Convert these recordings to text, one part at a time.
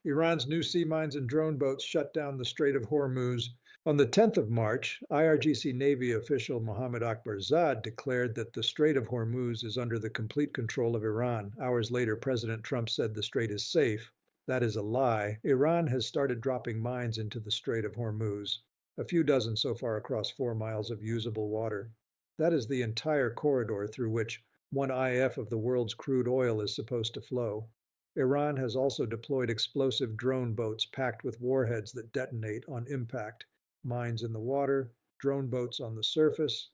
Iran's new sea mines and drone boats shut down the Strait of Hormuz. On the 10th of March, IRGC Navy official Mohammed Akbarzad declared that the Strait of Hormuz is under the complete control of Iran. Hours later, President Trump said the strait is safe. That is a lie. Iran has started dropping mines into the Strait of Hormuz, a few dozen so far across 4 miles of usable water. That is the entire corridor through which 1/IF of the world's crude oil is supposed to flow. Iran has also deployed explosive drone boats packed with warheads that detonate on impact. Mines in the water, drone boats on the surface,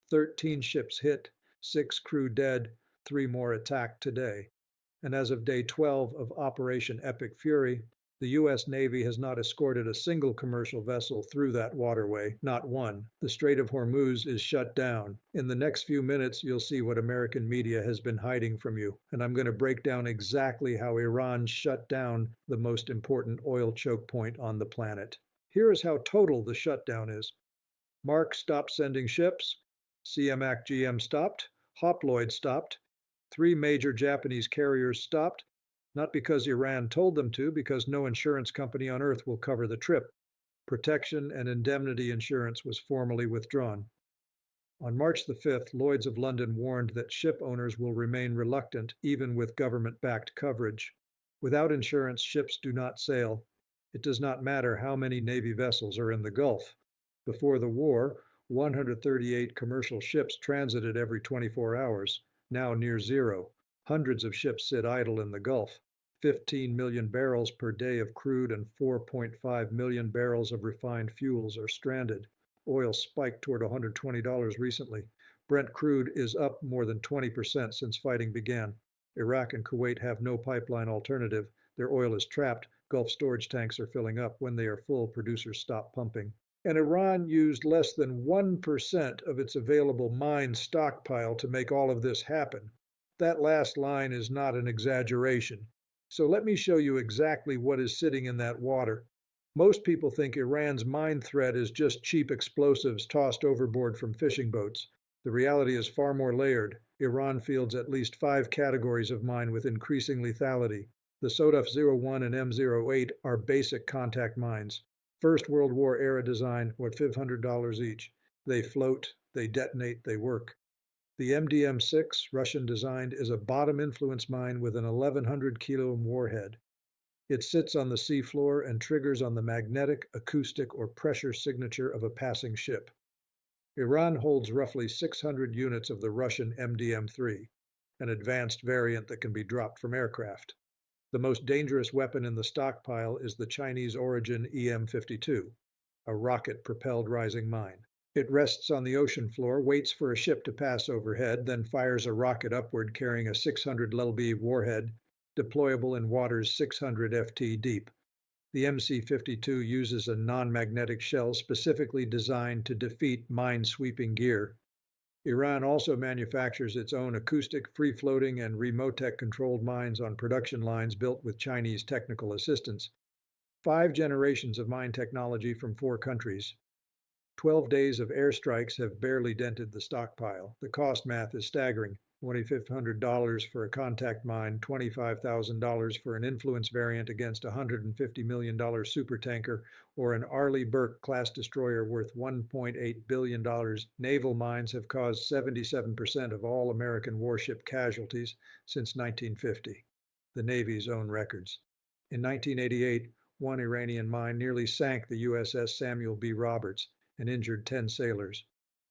13 ships hit, 6 crew dead, 3 more attacked today. And as of day 12 of Operation Epic Fury, the U.S. Navy has not escorted a single commercial vessel through that waterway, not one. The Strait of Hormuz is shut down. In the next few minutes, you'll see what American media has been hiding from you, and I'm going to break down exactly how Iran shut down the most important oil choke point on the planet. Here is how total the shutdown is. Mark stopped sending ships, CMAC GM stopped, Hoploid stopped, 3 major Japanese carriers stopped, not because Iran told them to, because no insurance company on earth will cover the trip. Protection and indemnity insurance was formally withdrawn. On March the 5th, Lloyd's of London warned that ship owners will remain reluctant, even with government backed coverage. Without insurance, ships do not sail. It does not matter how many Navy vessels are in the Gulf. Before the war, 138 commercial ships transited every 24 hours, now near zero. Hundreds of ships sit idle in the Gulf. 15 million barrels per day of crude and 4.5 million barrels of refined fuels are stranded. Oil spiked toward $120 recently. Brent crude is up more than 20% since fighting began. Iraq and Kuwait have no pipeline alternative. Their oil is trapped. Gulf storage tanks are filling up. When they are full, producers stop pumping. And Iran used less than 1% of its available mine stockpile to make all of this happen. That last line is not an exaggeration. So let me show you exactly what is sitting in that water. Most people think Iran's mine threat is just cheap explosives tossed overboard from fishing boats. The reality is far more layered. Iran fields at least 5 categories of mine with increasing lethality. The Sodaf 01 and M08 are basic contact mines. First World War era design, worth $500 each. They float, they detonate, they work. The MDM6, Russian designed, is a bottom influence mine with an 1100 kilo warhead. It sits on the seafloor and triggers on the magnetic, acoustic, or pressure signature of a passing ship. Iran holds roughly 600 units of the Russian MDM3, an advanced variant that can be dropped from aircraft. The most dangerous weapon in the stockpile is the Chinese origin EM-52, a rocket-propelled rising mine. It rests on the ocean floor, waits for a ship to pass overhead, then fires a rocket upward carrying a 600 lb warhead, deployable in waters 600 ft deep. The MC-52 uses a non-magnetic shell specifically designed to defeat mine-sweeping gear. Iran also manufactures its own acoustic, free-floating, and Remotech-controlled mines on production lines built with Chinese technical assistance. 5 generations of mine technology from 4 countries. 12 days of airstrikes have barely dented the stockpile. The cost math is staggering. $2,500 for a contact mine, $25,000 for an influence variant against a $150 million supertanker, or an Arleigh Burke class destroyer worth $1.8 billion. Naval mines have caused 77% of all American warship casualties since 1950, the Navy's own records. In 1988, one Iranian mine nearly sank the USS Samuel B. Roberts and injured 10 sailors.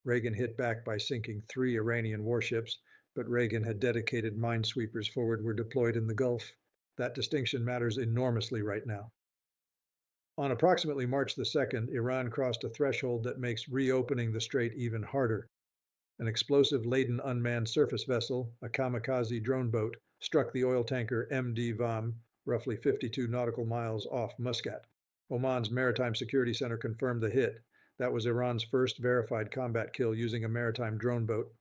Reagan hit back by sinking 3 Iranian warships, but Reagan had dedicated minesweepers forward were deployed in the Gulf. That distinction matters enormously right now. On approximately March the 2nd, Iran crossed a threshold that makes reopening the strait even harder. An explosive-laden unmanned surface vessel, a kamikaze drone boat, struck the oil tanker MD Vam, roughly 52 nautical miles off Muscat. Oman's Maritime Security Center confirmed the hit. That was Iran's first verified combat kill using a maritime drone boat.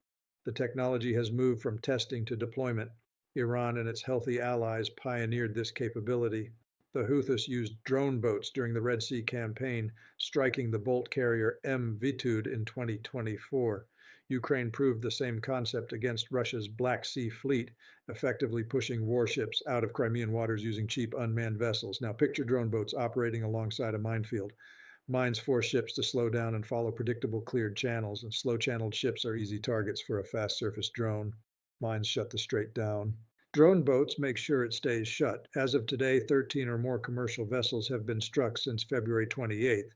The technology has moved from testing to deployment. Iran and its healthy allies pioneered this capability. The Houthis used drone boats during the Red Sea campaign, striking the bolt carrier M Vitud in 2024. Ukraine proved the same concept against Russia's Black Sea Fleet, effectively pushing warships out of Crimean waters using cheap unmanned vessels. Now picture drone boats operating alongside a minefield. Mines force ships to slow down and follow predictable cleared channels, and slow-channeled ships are easy targets for a fast surface drone. Mines shut the strait down. Drone boats make sure it stays shut. As of today, 13 or more commercial vessels have been struck since February 28th.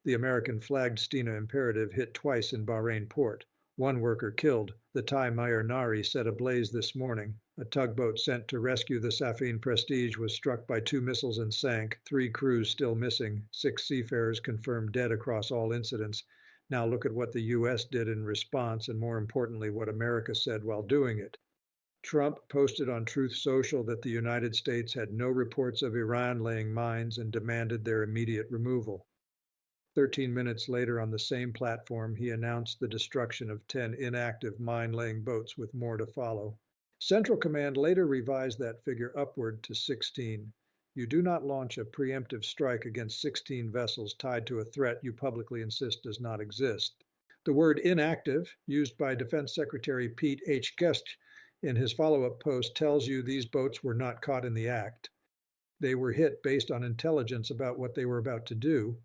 The American-flagged Stena Imperative hit twice in Bahrain port. One worker killed. The Thai Meyer Nari set ablaze this morning. A tugboat sent to rescue the Safine Prestige was struck by 2 missiles and sank. 3 crews still missing. 6 seafarers confirmed dead across all incidents. Now look at what the U.S. did in response, and more importantly, what America said while doing it. Trump posted on Truth Social that the United States had no reports of Iran laying mines and demanded their immediate removal. 13 minutes later, on the same platform, he announced the destruction of 10 inactive mine-laying boats, with more to follow. Central Command later revised that figure upward to 16. You do not launch a preemptive strike against 16 vessels tied to a threat you publicly insist does not exist. The word inactive, used by Defense Secretary Pete H. Guest in his follow-up post, tells you these boats were not caught in the act. They were hit based on intelligence about what they were about to do.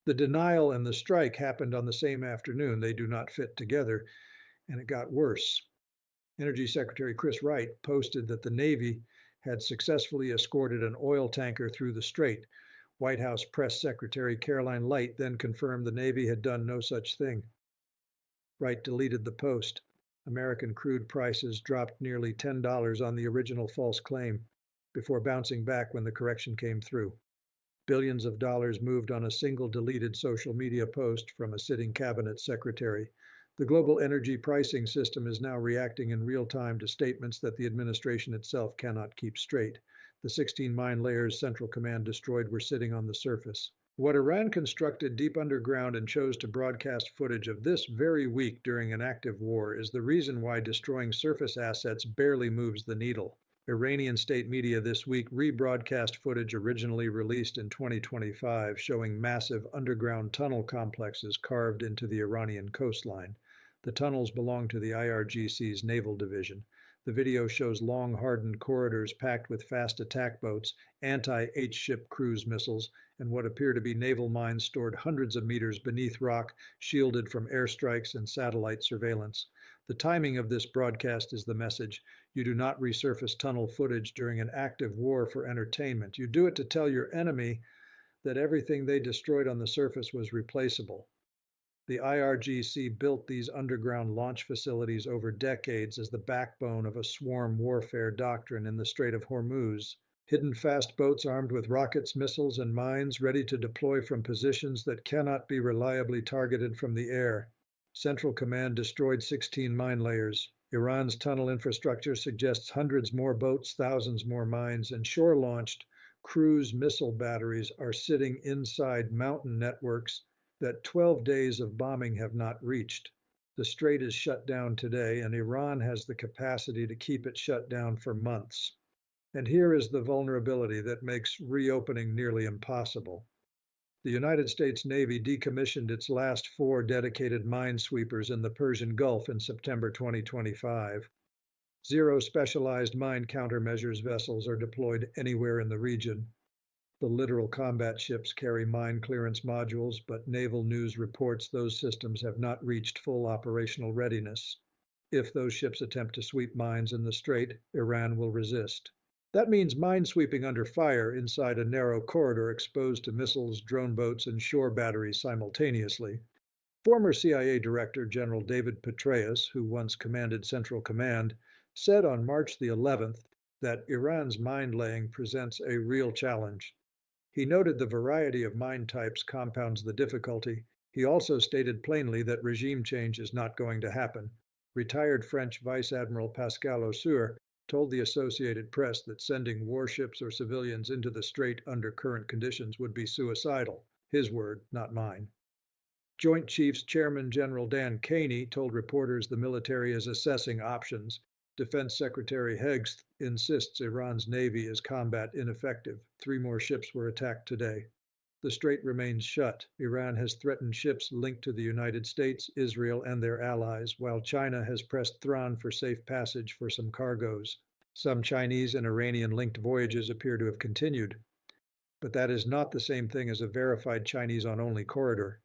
The denial and the strike happened on the same afternoon. They do not fit together, and it got worse. Energy Secretary Chris Wright posted that the Navy had successfully escorted an oil tanker through the strait. White House Press Secretary Caroline Light then confirmed the Navy had done no such thing. Wright deleted the post. American crude prices dropped nearly $10 on the original false claim, before bouncing back when the correction came through. Billions of dollars moved on a single deleted social media post from a sitting cabinet secretary. The global energy pricing system is now reacting in real time to statements that the administration itself cannot keep straight. The 16 mine layers Central Command destroyed were sitting on the surface. What Iran constructed deep underground and chose to broadcast footage of this very week during an active war is the reason why destroying surface assets barely moves the needle. Iranian state media this week rebroadcast footage originally released in 2025 showing massive underground tunnel complexes carved into the Iranian coastline. The tunnels belong to the IRGC's Naval Division. The video shows long, hardened corridors packed with fast attack boats, anti-H-ship cruise missiles, and what appear to be naval mines stored hundreds of meters beneath rock, shielded from airstrikes and satellite surveillance. The timing of this broadcast is the message. You do not resurface tunnel footage during an active war for entertainment. You do it to tell your enemy that everything they destroyed on the surface was replaceable. The IRGC built these underground launch facilities over decades as the backbone of a swarm warfare doctrine in the Strait of Hormuz. Hidden fast boats armed with rockets, missiles, and mines ready to deploy from positions that cannot be reliably targeted from the air. Central Command destroyed 16 mine layers. Iran's tunnel infrastructure suggests hundreds more boats, thousands more mines, and shore-launched cruise missile batteries are sitting inside mountain networks that 12 days of bombing have not reached. The strait is shut down today, and Iran has the capacity to keep it shut down for months. And here is the vulnerability that makes reopening nearly impossible. The United States Navy decommissioned its last 4 dedicated minesweepers in the Persian Gulf in September 2025. 0 specialized mine countermeasures vessels are deployed anywhere in the region. The littoral combat ships carry mine clearance modules, but Naval News reports those systems have not reached full operational readiness. If those ships attempt to sweep mines in the strait, Iran will resist. That means minesweeping under fire inside a narrow corridor exposed to missiles, drone boats, and shore batteries simultaneously. Former CIA Director General David Petraeus, who once commanded Central Command, said on March the 11th that Iran's mine laying presents a real challenge. He noted the variety of mine types compounds the difficulty. He also stated plainly that regime change is not going to happen. Retired French Vice Admiral Pascal Aussure told the Associated Press that sending warships or civilians into the strait under current conditions would be suicidal. His word, not mine. Joint Chiefs Chairman General Dan Caney told reporters the military is assessing options. Defense Secretary Hegst insists Iran's Navy is combat ineffective. 3 more ships were attacked today. The strait remains shut. Iran has threatened ships linked to the United States, Israel, and their allies, while China has pressed Thrawn for safe passage for some cargoes. Some Chinese and Iranian linked voyages appear to have continued, but that is not the same thing as a verified Chinese on only corridor.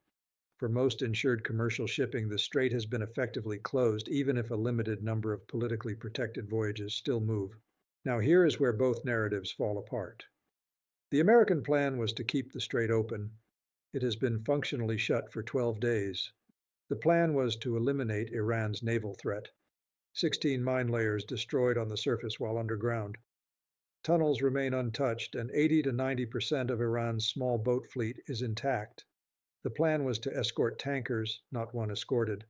For most insured commercial shipping, the strait has been effectively closed, even if a limited number of politically protected voyages still move. Now, here is where both narratives fall apart. The American plan was to keep the strait open. It has been functionally shut for 12 days. The plan was to eliminate Iran's naval threat. 16 mine layers destroyed on the surface while underground. Tunnels remain untouched, and 80 to 90% of Iran's small boat fleet is intact. The plan was to escort tankers, not one escorted.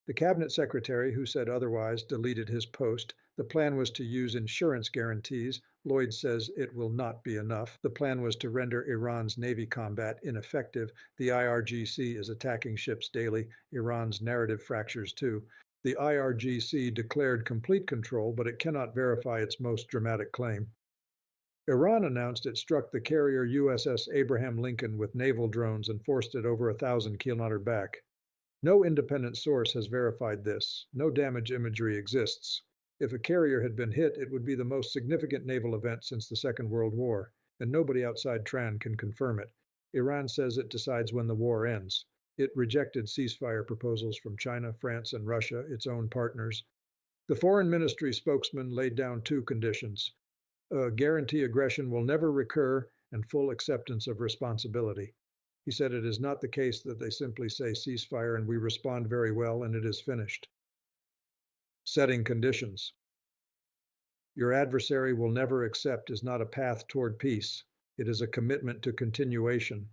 The cabinet secretary who said otherwise deleted his post. The plan was to use insurance guarantees. Lloyd says it will not be enough. The plan was to render Iran's Navy combat ineffective. The IRGC is attacking ships daily. Iran's narrative fractures too. The IRGC declared complete control, but it cannot verify its most dramatic claim. Iran announced it struck the carrier USS Abraham Lincoln with naval drones and forced it over 1,000 kilometers back. No independent source has verified this. No damage imagery exists. If a carrier had been hit, it would be the most significant naval event since the Second World War, and nobody outside Tran can confirm it. Iran says it decides when the war ends. It rejected ceasefire proposals from China, France, and Russia, its own partners. The foreign ministry spokesman laid down two conditions: guarantee aggression will never recur, and full acceptance of responsibility. He said it is not the case that they simply say ceasefire and we respond very well and it is finished. Setting conditions. Your adversary will never accept is not a path toward peace. It is a commitment to continuation.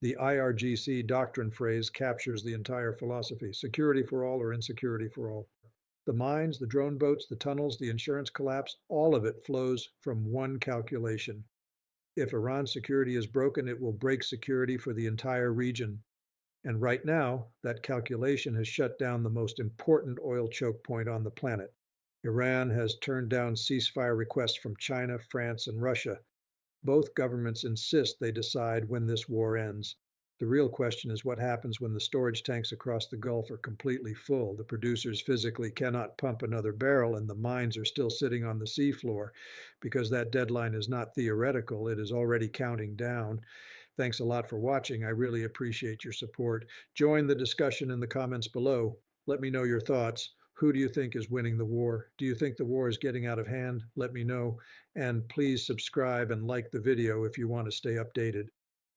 The IRGC doctrine phrase captures the entire philosophy: security for all or insecurity for all. The mines, the drone boats, the tunnels, the insurance collapse, all of it flows from one calculation. If Iran's security is broken, it will break security for the entire region. And right now, that calculation has shut down the most important oil choke point on the planet. Iran has turned down ceasefire requests from China, France, and Russia. Both governments insist they decide when this war ends. The real question is what happens when the storage tanks across the Gulf are completely full. The producers physically cannot pump another barrel, and the mines are still sitting on the seafloor. Because that deadline is not theoretical, it is already counting down. Thanks a lot for watching. I really appreciate your support. Join the discussion in the comments below. Let me know your thoughts. Who do you think is winning the war? Do you think the war is getting out of hand? Let me know. And please subscribe and like the video if you want to stay updated.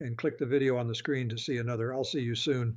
And click the video on the screen to see another. I'll see you soon.